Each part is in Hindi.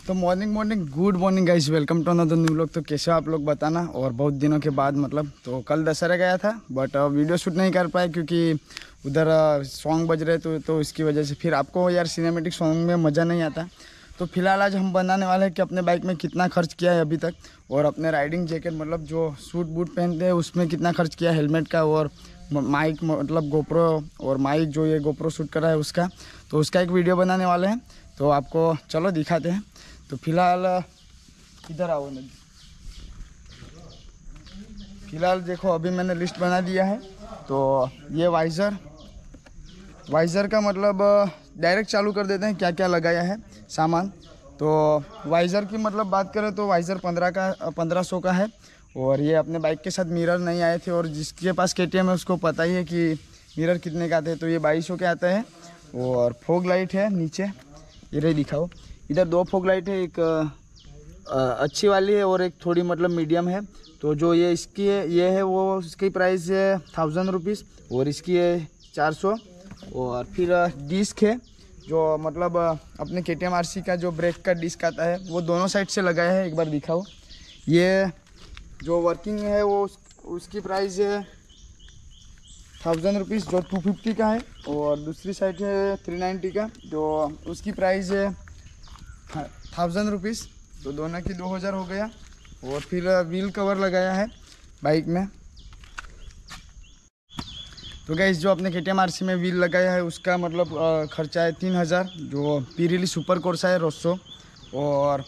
तो morning good morning guys, welcome to another new vlog. तो कैसे हो आप लोग बताना। और बहुत दिनों के बाद मतलब तो कल दशहरा गया था बट वीडियो शूट नहीं कर पाए क्योंकि उधर सॉन्ग बज रहे तो इसकी वजह से फिर आपको यार सिनेमेटिक सॉन्ग में मज़ा नहीं आता। तो फिलहाल आज हम बनाने वाले हैं कि अपने बाइक में कितना खर्च किया है अभी तक, और अपने राइडिंग जैकेट मतलब जो सूट बूट पहनते हैं उसमें कितना खर्च किया है, हेलमेट का और माइक मतलब गोप्रो और माइक जो ये गोप्रो शूट कर रहा है उसका, तो उसका एक वीडियो बनाने वाले हैं। तो आपको चलो दिखाते हैं। तो फिलहाल इधर आओ नदी। फिलहाल देखो अभी मैंने लिस्ट बना दिया है। तो ये वाइज़र का मतलब डायरेक्ट चालू कर देते हैं क्या क्या लगाया है सामान। तो वाइज़र की मतलब बात करें तो वाइज़र 1500 का है। और ये अपने बाइक के साथ मिरर नहीं आए थे, और जिसके पास KTM है उसको पता ही है कि मिरर कितने का आते हैं। तो ये 2200 के आता है। और फॉग लाइट है नीचे, ये रही दिखाओ। इधर 2 फॉग लाइट है, एक अच्छी वाली है और एक थोड़ी मतलब मीडियम है। तो जो ये इसकी है ये है वो इसकी प्राइस है 1000 रुपीज़ और इसकी है 400। और फिर डिस्क है जो मतलब अपने KTM RC का जो ब्रेक का डिस्क आता है वो दोनों साइड से लगाया है, एक बार दिखाओ। ये जो वर्किंग है वो उसकी प्राइस है 1000 रुपीज़ जो 250 का है। और दूसरी साइड है 390 का जो उसकी प्राइस है 1000 रुपीज़। तो दोनों की 2000 हो गया। और फिर व्हील कवर लगाया है बाइक में। तो गाइस जो अपने KTM RC में व्हील लगाया है उसका मतलब खर्चा है 3000 जो पिरिली सुपर कोर्सा है रोस्सो। और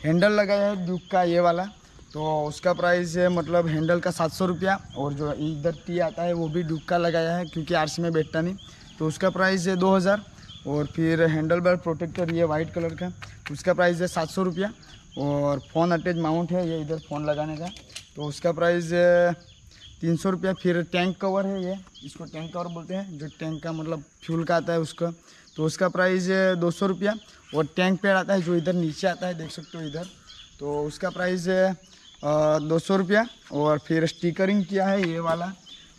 हैंडल लगाया है ड्यूक का ये वाला, तो उसका प्राइस है मतलब हैंडल का 700 रुपया। और जो इधर टी आता है वो भी ड्यूक का लगाया है क्योंकि RC में बैठता नहीं, तो उसका प्राइस है 2000। और फिर हैंडल बार प्रोटेक्टर ये वाइट कलर का, उसका प्राइस है 700 रुपया। और फ़ोन अटैच माउंट है ये इधर फ़ोन लगाने का, तो उसका प्राइस है 300 रुपया। फिर टैंक कवर है ये, इसको टैंक कवर बोलते हैं, जो टैंक का मतलब फ्यूल का आता है उसका, तो उसका प्राइस है 200 रुपया। और टैंक पैड आता है जो इधर नीचे आता है, देख सकते हो इधर, तो उसका प्राइस है 200 रुपया। और फिर स्टिकरिंग किया है ये वाला,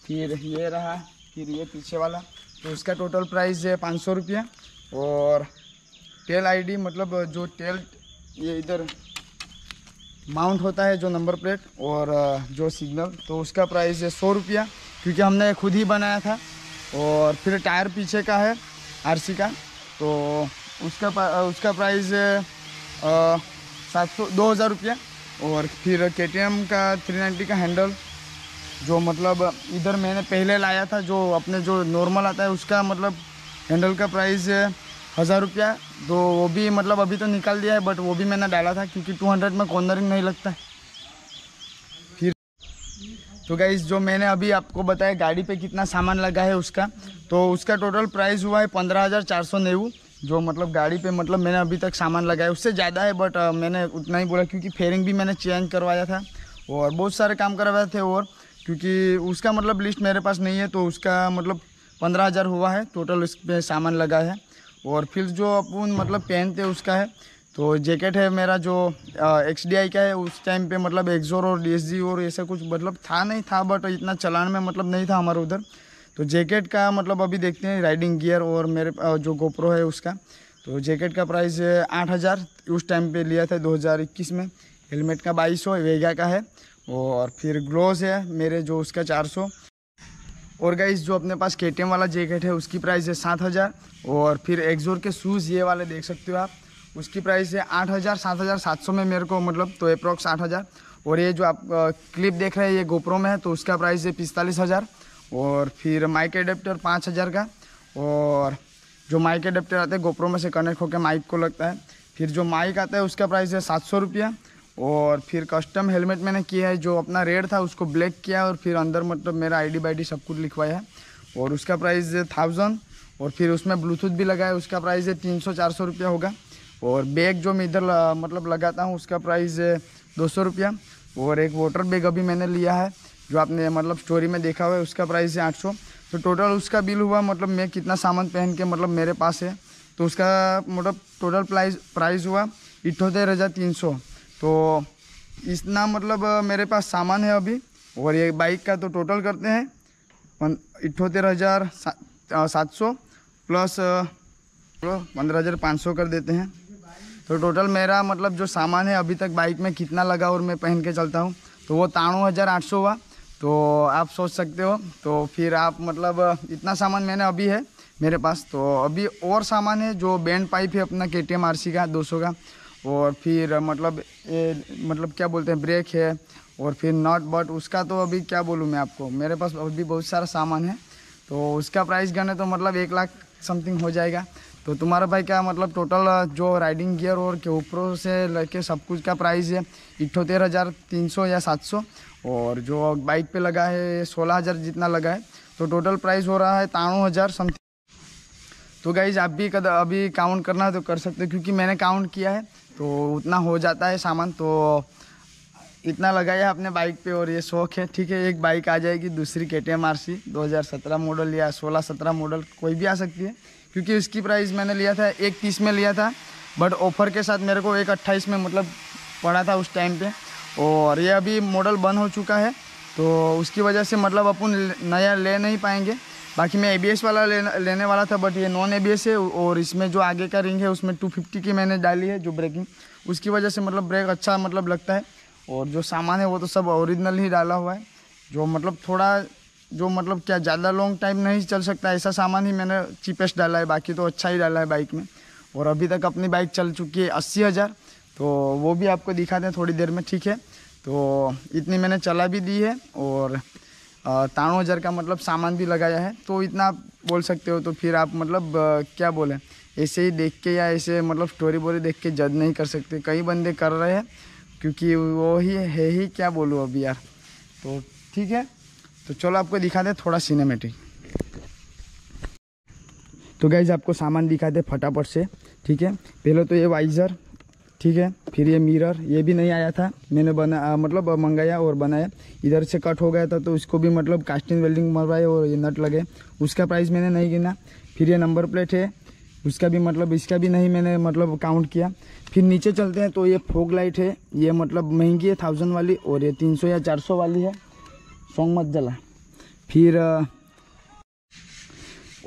फिर ये रहा, फिर ये पीछे वाला, तो उसका टोटल प्राइस है 500 रुपया। और टेल ID मतलब जो टेल ये इधर माउंट होता है जो नंबर प्लेट और जो सिग्नल, तो उसका प्राइस है 100 रुपया क्योंकि हमने खुद ही बनाया था। और फिर टायर पीछे का है RC का, तो उसका प्राइस है 2000 रुपया। और फिर KTM का 390 का हैंडल जो मतलब इधर मैंने पहले लाया था, जो अपने जो नॉर्मल आता है उसका मतलब हैंडल का प्राइस है 1000 रुपया। तो वो भी मतलब अभी तो निकाल दिया है बट वो भी मैंने डाला था क्योंकि 200 में कॉर्नरिंग नहीं लगता है। फिर तो गाइस जो मैंने अभी आपको बताया गाड़ी पे कितना सामान लगा है उसका, तो उसका टोटल प्राइस हुआ है 15,490 जो मतलब गाड़ी पे मतलब मैंने अभी तक सामान लगाया उससे ज़्यादा है बट मैंने उतना ही बोला क्योंकि फेयरिंग भी मैंने चेंज करवाया था और बहुत सारे काम करवाए थे। और क्योंकि उसका मतलब लिस्ट मेरे पास नहीं है, तो उसका मतलब 15,000 हुआ है टोटल उस पर सामान लगा है। और फिर जो अपन मतलब पहनते उसका है, तो जैकेट है मेरा जो XDI का है, उस टाइम पे मतलब एक्सोर और DSG और ऐसा कुछ मतलब था नहीं था बट इतना चलान में मतलब नहीं था हमारे उधर। तो जैकेट का मतलब अभी देखते हैं राइडिंग गियर और मेरे जो गोप्रो है उसका, तो जैकेट का प्राइस है 8000 उस टाइम पे लिया था 2021 में। हेलमेट का 2200 वेगा का है। और फिर ग्लोव्स है मेरे जो उसका 400। और गाइस जो अपने पास KTM वाला जैकेट है उसकी प्राइस है 7000। और फिर एक्सोर के शूज़ ये वाले देख सकते हो आप, उसकी प्राइस है 8000 7700 में मेरे को मतलब, तो अप्रॉक्स 8000। और ये जो आप क्लिप देख रहे हैं ये गोप्रो में है, तो उसका प्राइस है 45,000। और फिर माइक एडेप्टर 5000 का, और जो माइक एडेप्टर आता है गोप्रो में से कनेक्ट होकर माइक को लगता है। फिर जो माइक आता है उसका प्राइस है 700 रुपया। और फिर कस्टम हेलमेट मैंने किया है, जो अपना रेड था उसको ब्लैक किया और फिर अंदर मतलब मेरा ID बाईडी सब कुछ लिखवाया है, और उसका प्राइस है 1000। और फिर उसमें ब्लूटूथ भी लगा है, उसका प्राइस है 300-400 रुपया होगा। और बैग जो मैं इधर मतलब लगाता हूँ उसका प्राइस है 200 रुपया। और एक वाटर बैग अभी मैंने लिया है जो आपने मतलब स्टोरी में देखा हुआ है, उसका प्राइस है 800। तो टोटल उसका बिल हुआ मतलब मैं कितना सामान पहन के मतलब मेरे पास है, तो उसका मतलब टोटल प्राइस हुआ 78,300। तो इतना मतलब मेरे पास सामान है अभी। और ये बाइक का तो टोटल करते हैं 78,700 प्लस 15,500 कर देते हैं। तो टोटल मेरा मतलब जो सामान है अभी तक बाइक में कितना लगा और मैं पहन के चलता हूँ तो वो 93,800 हुआ। तो आप सोच सकते हो। तो फिर आप मतलब इतना सामान मैंने अभी है मेरे पास। तो अभी और सामान है जो बैंड पाइप है अपना KTM RC का 200 का, और फिर मतलब मतलब क्या बोलते हैं ब्रेक है, और फिर नट बट उसका तो अभी क्या बोलूँ मैं आपको, मेरे पास अभी बहुत सारा सामान है। तो उसका प्राइस गने तो मतलब 1 लाख समथिंग हो जाएगा। तो तुम्हारा भाई क्या मतलब टोटल जो राइडिंग गियर और के ऊपर से लेके सब कुछ का प्राइस है 78,300 या 700, और जो बाइक पे लगा है 16,000 जितना लगा है। तो टोटल प्राइस हो रहा है 93,000 समथिंग। तो गाइज आप भी अभी काउंट करना है तो कर सकते हो, क्योंकि मैंने काउंट किया है तो उतना हो जाता है सामान। तो इतना लगाया अपने बाइक पे और ये शौक है, ठीक है। एक बाइक आ जाएगी दूसरी KTM RC 2017 मॉडल या 16-17 मॉडल कोई भी आ सकती है, क्योंकि उसकी प्राइस मैंने लिया था 1,30 में लिया था, बट ऑफ़र के साथ मेरे को 1,28 में मतलब पड़ा था उस टाइम पे। और ये अभी मॉडल बंद हो चुका है तो उसकी वजह से मतलब अपन नया ले नहीं पाएंगे। बाकी मैं ABS वाला लेने वाला था, बट ये नॉन ABS है, और इसमें जो आगे का रिंग है उसमें 250 की मैंने डाली है जो ब्रेकिंग, उसकी वजह से मतलब ब्रेक अच्छा मतलब लगता है। और जो सामान है वो तो सब ओरिजिनल ही डाला हुआ है, जो मतलब थोड़ा जो मतलब क्या ज़्यादा लॉन्ग टाइम नहीं चल सकता ऐसा सामान ही मैंने चीपेस्ट डाला है, बाकी तो अच्छा ही डाला है बाइक में। और अभी तक अपनी बाइक चल चुकी है 80,000, तो वो भी आपको दिखाते हैं थोड़ी देर में, ठीक है। तो इतनी मैंने चला भी दी है और 93,000 का मतलब सामान भी लगाया है, तो इतना आप बोल सकते हो। तो फिर आप मतलब क्या बोलें, ऐसे ही देख के या ऐसे मतलब स्टोरी बोरी देख के जज नहीं कर सकते। कई बंदे कर रहे हैं क्योंकि वो ही है ही, क्या बोलूँ अभी यार। तो ठीक है, तो चलो आपको दिखाते हैं थोड़ा सिनेमेटिक। तो गाइज आपको सामान दिखाते फटाफट से, ठीक है। पहले तो ये वाइज़र, ठीक है, फिर ये मिरर, ये भी नहीं आया था, मैंने मतलब मंगाया और बनाया। इधर से कट हो गया था तो इसको भी मतलब कास्टिंग वेल्डिंग मरवाए और ये नट लगे, उसका प्राइस मैंने नहीं गिना। फिर ये नंबर प्लेट है, उसका भी मतलब इसका भी नहीं मैंने मतलब काउंट किया। फिर नीचे चलते हैं तो ये फॉग लाइट है, ये मतलब महंगी है 1000 वाली, और ये 300 या 400 वाली है। सॉन्ग मत जला। फिर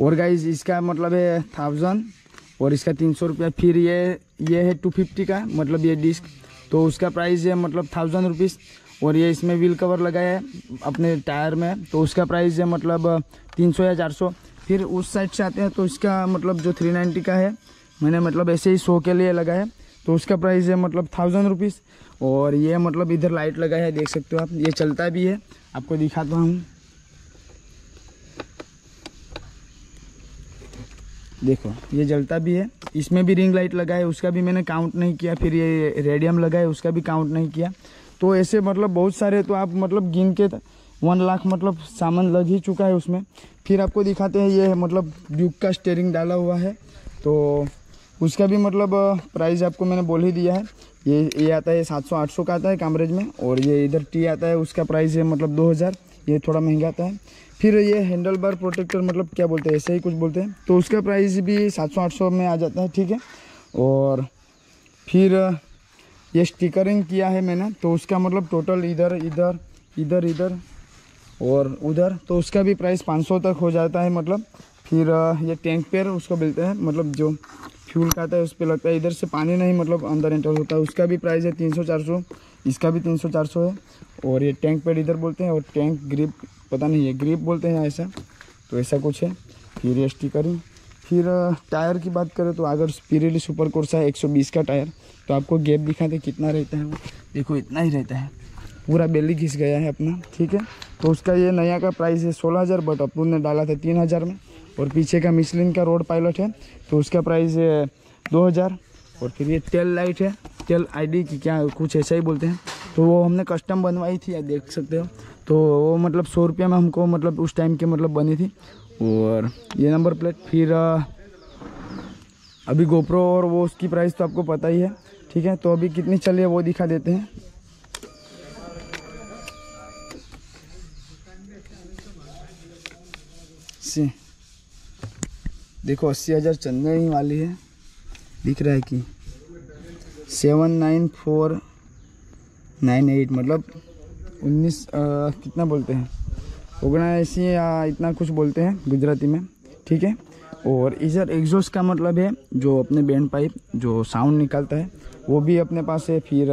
और गाइज इसका मतलब है 1000 और इसका 300 रुपया। फिर ये है 250 का, मतलब ये डिस्क, तो उसका प्राइस है मतलब 1000 रुपीज़। और ये इसमें व्हील कवर लगाया है अपने टायर में, तो उसका प्राइस है मतलब 300 या 400। फिर उस साइड से आते हैं तो इसका मतलब जो 390 का है, मैंने मतलब ऐसे ही शो के लिए लगाया, तो उसका प्राइस है मतलब 1000 रुपीज़। और ये मतलब इधर लाइट लगा है, देख सकते हो आप, ये चलता भी है, आपको दिखाता हूँ। देखो ये जलता भी है, इसमें भी रिंग लाइट लगा है, उसका भी मैंने काउंट नहीं किया। फिर ये रेडियम लगा है, उसका भी काउंट नहीं किया। तो ऐसे मतलब बहुत सारे, तो आप मतलब गिन के 1 लाख मतलब सामान लग ही चुका है उसमें। फिर आपको दिखाते हैं, ये मतलब ड्यूक का स्टीयरिंग डाला हुआ है, तो उसका भी मतलब प्राइस आपको मैंने बोल ही दिया है। ये आता है 700-800 का आता है कामरेज में, और ये इधर टी आता है, उसका प्राइस है मतलब 2000, ये थोड़ा महंगा आता है। फिर ये हैंडल बार प्रोटेक्टर, मतलब क्या बोलते हैं, ऐसे ही कुछ बोलते हैं, तो उसका प्राइस भी 700-800 में आ जाता है, ठीक है। और फिर ये स्टिकरिंग किया है मैंने, तो उसका मतलब टोटल इधर इधर इधर इधर और उधर, तो उसका भी प्राइस 500 तक हो जाता है मतलब। फिर ये टैंक पेयर उसको बोलते हैं, मतलब जो फ्यूल का आता है उस पर लगता है, इधर से पानी नहीं मतलब अंदर एंटर होता है, उसका भी प्राइस है 300-400, इसका भी 300-400 है। और ये टैंक पैड इधर बोलते हैं, और टैंक ग्रिप पता नहीं है, ग्रिप बोलते हैं ऐसा, तो ऐसा कुछ है। फिर ये स्टिकरिंग। फिर टायर की बात करें तो अगर पिरेली सुपर कोर्सा है 120 का टायर, तो आपको गैप दिखाते कितना रहता है वो, देखो इतना ही रहता है, पूरा बेली घिस गया है अपना, ठीक है। तो उसका ये नया का प्राइस है 16,000, बट अपन ने डाला था 3000 में। और पीछे का मिशलिन का रोड पायलट है, तो उसका प्राइस है 2000। और फिर ये टेल लाइट है, टेल ID की क्या कुछ ऐसा ही बोलते हैं, तो वो हमने कस्टम बनवाई थी, देख सकते हो। तो वो मतलब 100 रुपया में हमको मतलब उस टाइम के मतलब बनी थी। और ये नंबर प्लेट। फिर अभी गोप्रो और वो उसकी प्राइस तो आपको पता ही है, ठीक है। तो अभी कितनी चली है वो दिखा देते हैं। देखो 80,000 चलने ही वाली है, दिख रहा है कि 79498 मतलब 19 कितना बोलते हैं, 79 या इतना कुछ बोलते हैं गुजराती में, ठीक है। और इधर एग्जॉस्ट का मतलब है जो अपने बैंड पाइप जो साउंड निकालता है वो भी अपने पास है। फिर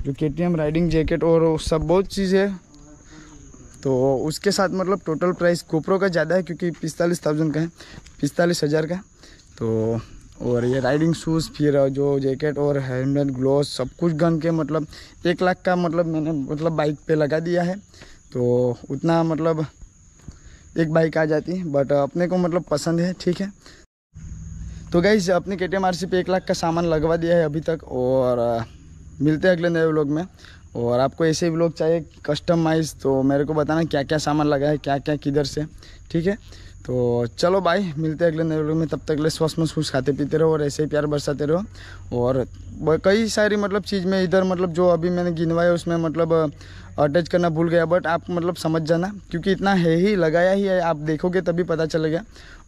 जो KTM राइडिंग जैकेट और सब बहुत चीज़ है। तो उसके साथ मतलब टोटल प्राइस GoPro का ज़्यादा है क्योंकि 45,000 का है, 45,000 का। तो और ये राइडिंग शूज़ फिर जो जैकेट और हेलमेट ग्लोव्स सब कुछ गन के मतलब 1 लाख का मतलब मैंने मतलब बाइक पे लगा दिया है। तो उतना मतलब एक बाइक आ जाती है, बट अपने को मतलब पसंद है, ठीक है। तो गाइस अपने KTM RC पे 1 लाख का सामान लगवा दिया है अभी तक। और मिलते हैं अगले नए व्लॉग में। और आपको ऐसे व्लॉग चाहिए कस्टमाइज तो मेरे को बताना क्या क्या सामान लगा है, क्या क्या किधर से, ठीक है। तो चलो बाय, मिलते हैं अगले नए व्लॉग में। तब तक ले स्वस्थ में खुश खाते पीते रहो और ऐसे ही प्यार बरसाते रहो। और कई सारी मतलब चीज़ में इधर मतलब जो अभी मैंने गिनवाया उसमें मतलब अटैच करना भूल गया, बट आप मतलब समझ जाना क्योंकि इतना है ही, लगाया ही है, आप देखोगे तभी पता चलेगा।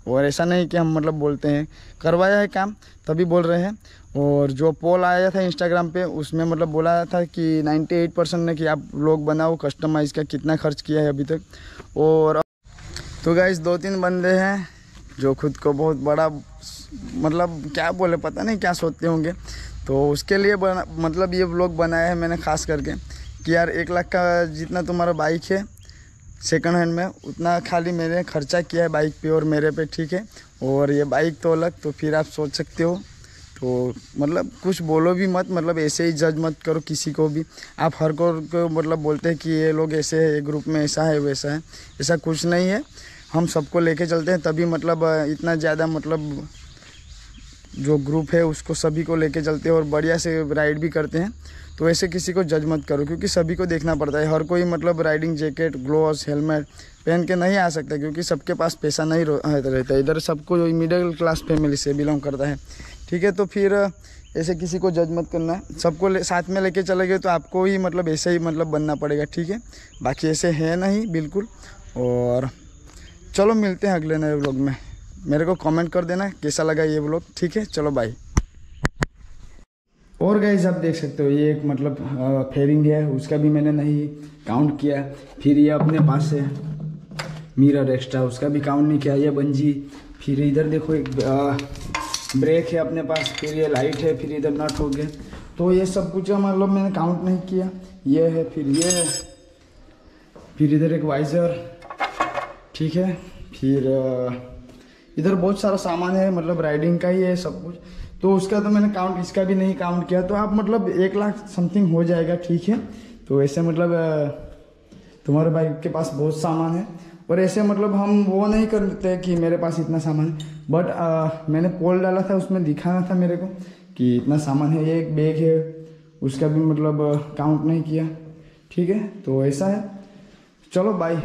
और ऐसा नहीं कि हम मतलब बोलते हैं, करवाया है काम तभी बोल रहे हैं। और जो पोल आया था इंस्टाग्राम पे उसमें मतलब बोला था कि 98% ने कि आप लोग बनाओ कस्टमाइज़ का, कितना खर्च किया है अभी तक। और तो गाइस 2-3 बंदे हैं जो खुद को बहुत बड़ा मतलब क्या बोले पता नहीं क्या सोचते होंगे। तो उसके लिए मतलब ये व्लॉग बनाया है मैंने खास करके कि यार 1 लाख का जितना तुम्हारा बाइक है सेकंड हैंड में उतना खाली मैंने खर्चा किया है बाइक पे और मेरे पे, ठीक है। और ये बाइक तो अलग, तो फिर आप सोच सकते हो। तो मतलब कुछ बोलो भी मत, मतलब ऐसे ही जज मत करो किसी को भी। आप हर को मतलब बोलते हैं कि ये लोग ऐसे है, ये ग्रुप में ऐसा है वैसा है, ऐसा कुछ नहीं है। हम सबको लेके चलते हैं तभी मतलब इतना ज़्यादा मतलब जो ग्रुप है उसको सभी को लेके चलते हैं और बढ़िया से राइड भी करते हैं। तो ऐसे किसी को जज मत करो क्योंकि सभी को देखना पड़ता है। हर कोई मतलब राइडिंग जैकेट ग्लोव्स हेलमेट पहन के नहीं आ सकता क्योंकि सबके पास पैसा नहीं रहता है। इधर सबको जो मिडिल क्लास फैमिली से बिलोंग करता है, ठीक है। तो फिर ऐसे किसी को जज मत करना, सबको साथ में लेके चले गए तो आपको ही मतलब ऐसे ही मतलब बनना पड़ेगा, ठीक है। बाकी ऐसे है नहीं बिल्कुल। और चलो मिलते हैं अगले नए व्लॉग में। मेरे को कमेंट कर देना कैसा लगा ये व्लॉग, ठीक है। चलो बाय। और गाइस आप देख सकते हो ये एक मतलब फेयरिंग है, उसका भी मैंने नहीं काउंट किया। फिर ये अपने पास है मिरर एक्स्ट्रा, उसका भी काउंट नहीं किया। ये बंजी, फिर इधर देखो एक ब्रेक है अपने पास, फिर ये लाइट है, फिर इधर नट हो गया। तो ये सब कुछ मतलब मैंने काउंट नहीं किया। ये है, फिर ये है, फिर इधर एक वाइजर, ठीक है। फिर इधर बहुत सारा सामान है मतलब राइडिंग का ही है सब कुछ। तो उसका तो मैंने काउंट, इसका भी नहीं काउंट किया। तो आप मतलब 1 लाख समथिंग हो जाएगा, ठीक है। तो ऐसे मतलब तुम्हारे बाइक के पास बहुत सामान है और ऐसे मतलब हम वो नहीं करते कि मेरे पास इतना सामान है। बट मैंने पोल डाला था उसमें दिखाना था मेरे को कि इतना सामान है। ये एक बैग है, उसका भी मतलब काउंट नहीं किया, ठीक है। तो ऐसा है, चलो बाय।